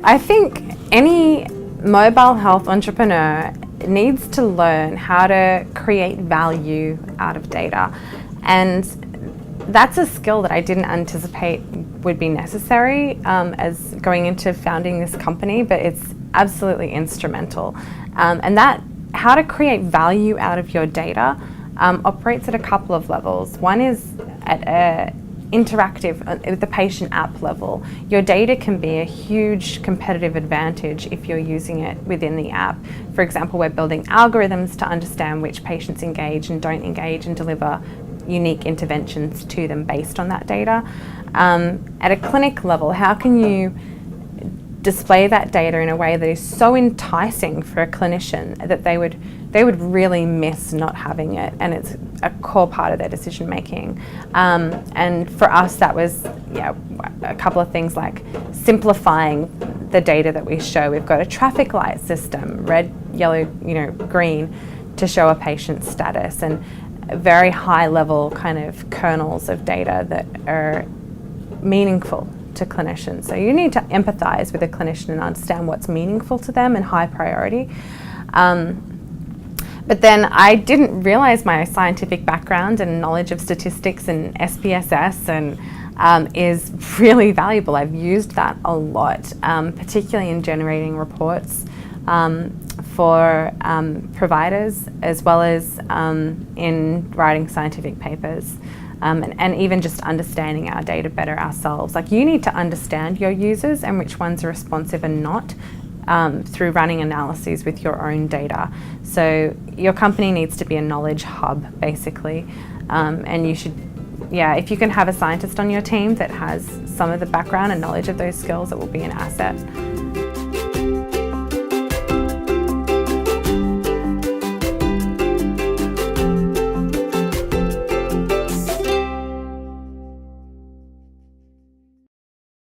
I think any mobile health entrepreneur needs to learn how to create value out of data, and that's a skill that I didn't anticipate would be necessary as going into founding this company, but it's absolutely instrumental. And that how to create value out of your data operates at a couple of levels. One is at a interactive, at the patient app level. Your data can be a huge competitive advantage if you're using it within the app. For example, we're building algorithms to understand which patients engage and don't engage and deliver unique interventions to them based on that data. At a clinic level, how can you display that data in a way that is so enticing for a clinician that they would really miss not having it, and it's a core part of their decision making. And for us, that was a couple of things like simplifying the data that we show. We've got a traffic light system, red, yellow, green, to show a patient's status, and very high level kind of kernels of data that are meaningful to clinicians. So you need to empathize with a clinician and understand what's meaningful to them and high priority. But then I didn't realize my scientific background and knowledge of statistics and SPSS is really valuable. I've used that a lot, particularly in generating reports for providers, as well as in writing scientific papers. And even just understanding our data better ourselves. Like, you need to understand your users and which ones are responsive and not through running analyses with your own data. So your company needs to be a knowledge hub, basically. And you should, if you can have a scientist on your team that has some of the background and knowledge of those skills, it will be an asset.